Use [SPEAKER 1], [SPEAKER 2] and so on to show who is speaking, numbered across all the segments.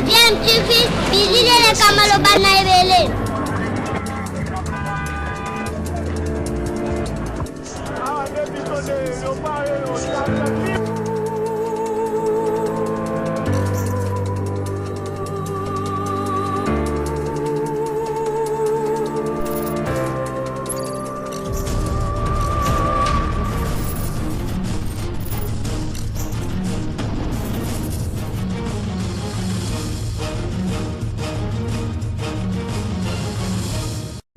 [SPEAKER 1] DMTV, bilile kamalo bana ebele.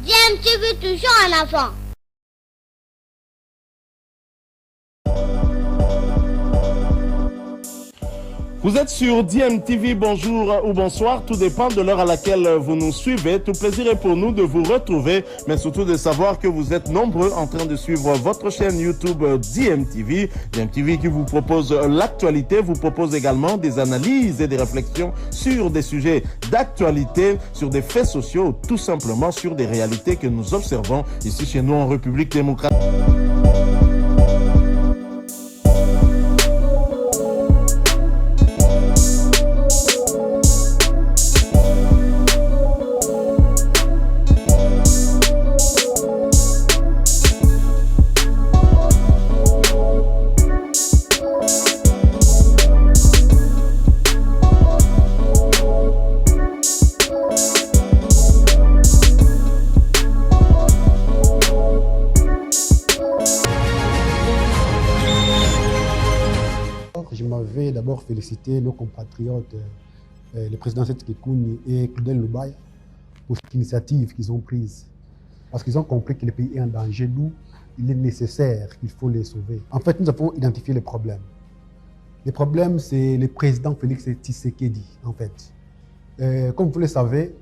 [SPEAKER 1] DMTV toujours en avant.
[SPEAKER 2] Vous êtes sur DMTV, bonjour ou bonsoir, tout dépend de l'heure à laquelle vous nous suivez. Tout plaisir est pour nous de vous retrouver, mais surtout de savoir que vous êtes nombreux en train de suivre votre chaîne YouTube DMTV. DMTV qui vous propose l'actualité, vous propose également des analyses et des réflexions sur des sujets d'actualité, sur des faits sociaux, tout simplement sur des réalités que nous observons ici chez nous en République démocratique.
[SPEAKER 3] Je m'avais d'abord félicité nos compatriotes, le président Tshisekedi et Claudel Lubaya, pour cette initiative qu'ils ont prise. Parce qu'ils ont compris que le pays est en danger, d'où il est nécessaire qu'il faut les sauver. En fait, nous avons identifié les problèmes. Les problèmes, c'est le président Félix Tshisekedi, en fait. Comme vous le savez,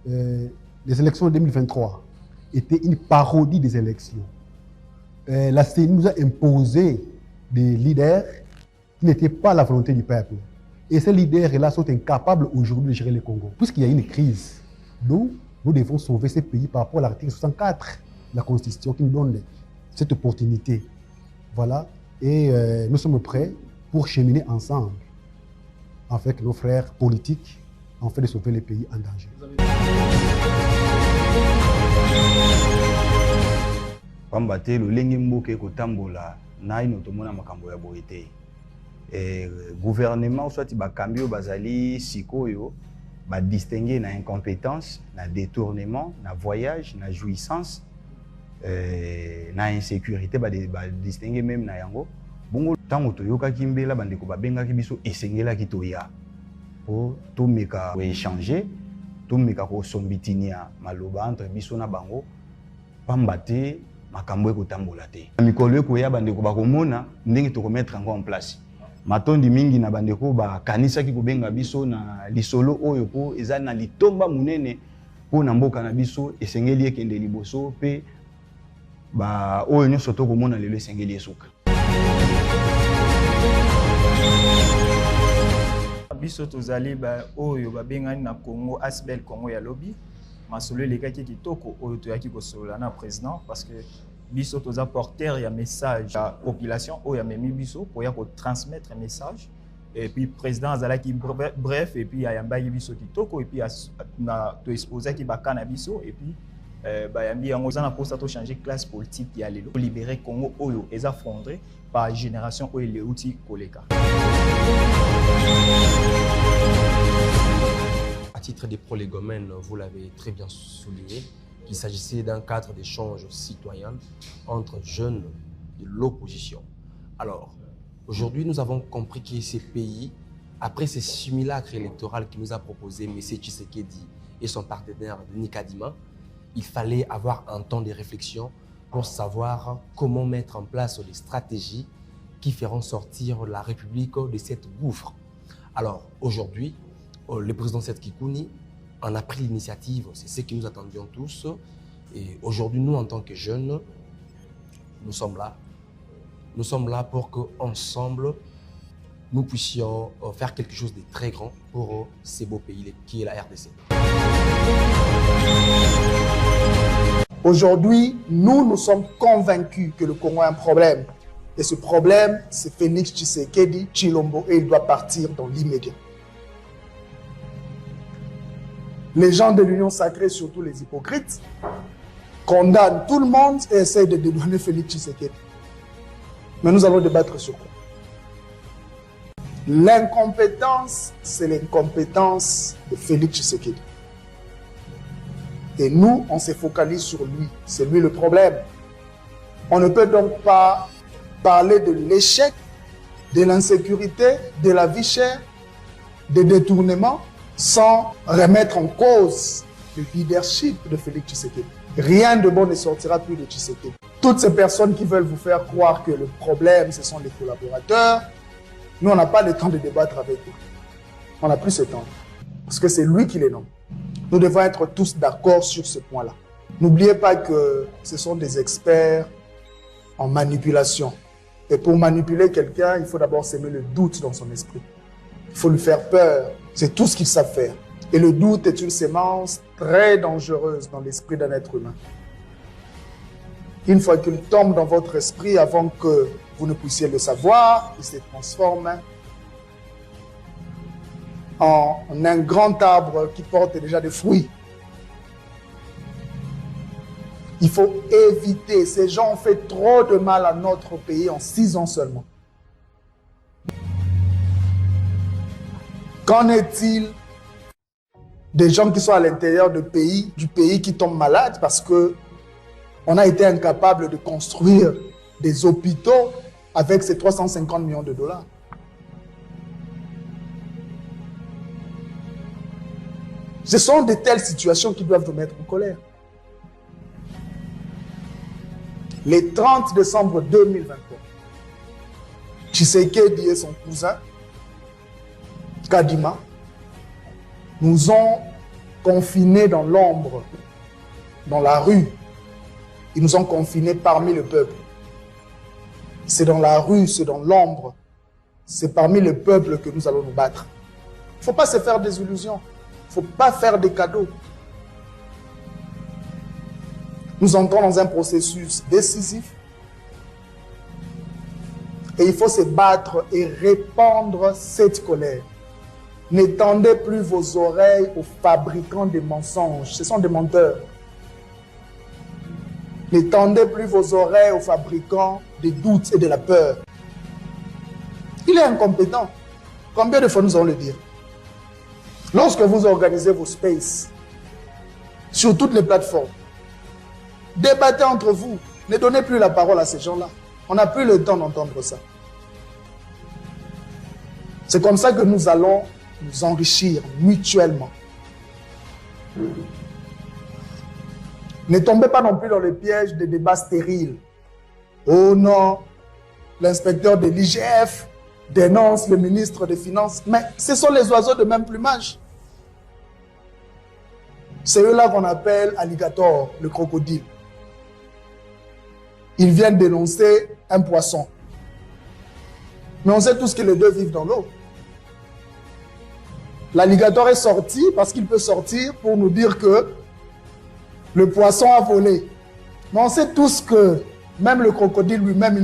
[SPEAKER 3] les élections de 2023 étaient une parodie des élections. La CENI nous a imposé des leaders qui n'étaient pas la volonté du peuple. Et ces leaders-là sont incapables aujourd'hui de gérer le Congo. Puisqu'il y a une crise, nous devons sauver ce pays par rapport à l'article 64 de la Constitution qui nous donne cette opportunité. Voilà. Et nous sommes prêts pour cheminer ensemble avec nos frères politiques en fait de sauver le pays en danger.
[SPEAKER 4] Pambate le lenge mboke kotambola na ino tomona makambo ya boyete. Gouvernement soit bakambio bazali sikoyo ba distinguer na incompétence, na détournement, na voyage, na jouissance, na insécurité ba distinguer même na yango. Bongo tango toyoka kimbela bandeko babenga ki biso esengela ki toya. Po to meka échanger, to meka ko sombitinia maloba entre biso na bango pambate makambo ekotambola te. Mikolo ekoya bandeko bakomona ndenge to mettre en place. Matondi mingi na bandeko ba kanisa ki kobenga biso na lisolo oyo po eza na litomba munene po na mboka na biso esengeli ekende liboso pe ba oyo nyonso to komona lelo esengeli esuka.
[SPEAKER 5] Biso tozali ba oyo babengani na Congo Asbel Congo ya lobby masolo lekaki kitoko oyo toyaki kosolola na président parce que biso toza porteur ya message à population oyo amemi biso pour ya ko transmettre message et puis président azalaki bref et puis ayambaki biso kitoko et puis na to exposer ki bakana biso et puis bayambi yango za na posta to changer classe politique ya lelo libérer Congo oyo eza fondé par génération oyo le outil koleka.
[SPEAKER 6] À titre des prolégomènes, vous l'avez très bien souligné, qu'il s'agissait d'un cadre d'échange citoyen entre jeunes de l'opposition. Alors, aujourd'hui, nous avons compris que ces pays, après ces simulacres électoraux qu'il nous a proposé M. Tshisekedi et son partenaire Nikadima, il fallait avoir un temps de réflexion pour savoir comment mettre en place des stratégies qui feront sortir la République de cette gouffre. Alors, aujourd'hui, le président Seth Kikuni en a pris l'initiative, c'est ce que nous attendions tous. Et aujourd'hui, nous, en tant que jeunes, nous sommes là. Nous sommes là pour qu'ensemble, nous puissions faire quelque chose de très grand pour ces beaux pays qui est la RDC.
[SPEAKER 7] Aujourd'hui, nous sommes convaincus que le Congo a un problème. Et ce problème, c'est Félix Tshisekedi Tshilombo et il doit partir dans l'immédiat. Les gens de l'Union sacrée, surtout les hypocrites, condamnent tout le monde et essayent de dédouaner Félix Tshisekedi. Mais nous allons débattre sur quoi? L'incompétence, c'est l'incompétence de Félix Tshisekedi. Et nous, on se focalise sur lui. C'est lui le problème. On ne peut donc pas parler de l'échec, de l'insécurité, de la vie chère, des détournements, sans remettre en cause le leadership de Félix Tshisekedi. Rien de bon ne sortira plus de Tshisekedi. Toutes ces personnes qui veulent vous faire croire que le problème, ce sont les collaborateurs, nous, on n'a pas le temps de débattre avec eux. On n'a plus ce temps. Parce que c'est lui qui les nomme. Nous devons être tous d'accord sur ce point-là. N'oubliez pas que ce sont des experts en manipulation. Et pour manipuler quelqu'un, il faut d'abord semer le doute dans son esprit. Il faut lui faire peur. C'est tout ce qu'ils savent faire. Et le doute est une sémence très dangereuse dans l'esprit d'un être humain. Une fois qu'il tombe dans votre esprit, avant que vous ne puissiez le savoir, il se transforme en un grand arbre qui porte déjà des fruits. Il faut éviter. Ces gens ont fait trop de mal à notre pays en 6 ans seulement. Qu'en est-il des gens qui sont à l'intérieur du pays qui tombent malades parce que on a été incapable de construire des hôpitaux avec ces 350 millions de dollars. Ce sont de telles situations qui doivent nous mettre en colère. Le 30 décembre 2023, Tshisekedi et son cousin, Kadima, nous ont confinés dans l'ombre, dans la rue. Ils nous ont confinés parmi le peuple. C'est dans la rue, c'est dans l'ombre, c'est parmi le peuple que nous allons nous battre. Il ne faut pas se faire des illusions. Il ne faut pas faire des cadeaux. Nous entrons dans un processus décisif et il faut se battre et répandre cette colère. N'étendez plus vos oreilles aux fabricants de mensonges. Ce sont des menteurs. N'étendez plus vos oreilles aux fabricants des doutes et de la peur. Il est incompétent. Combien de fois nous allons le dire? Lorsque vous organisez vos spaces sur toutes les plateformes, débattez entre vous. Ne donnez plus la parole à ces gens-là. On n'a plus le temps d'entendre ça. C'est comme ça que nous allons nous enrichir mutuellement. Ne tombez pas non plus dans le piège des débats stériles. Oh non, l'inspecteur de l'IGF dénonce le ministre des Finances. Mais ce sont les oiseaux de même plumage. C'est eux-là qu'on appelle alligator, le crocodile. Ils viennent dénoncer un poisson. Mais on sait tous que les deux vivent dans l'eau. L'alligator est sorti parce qu'il peut sortir pour nous dire que le poisson a volé. Mais on sait tous que même le crocodile lui-même, il ne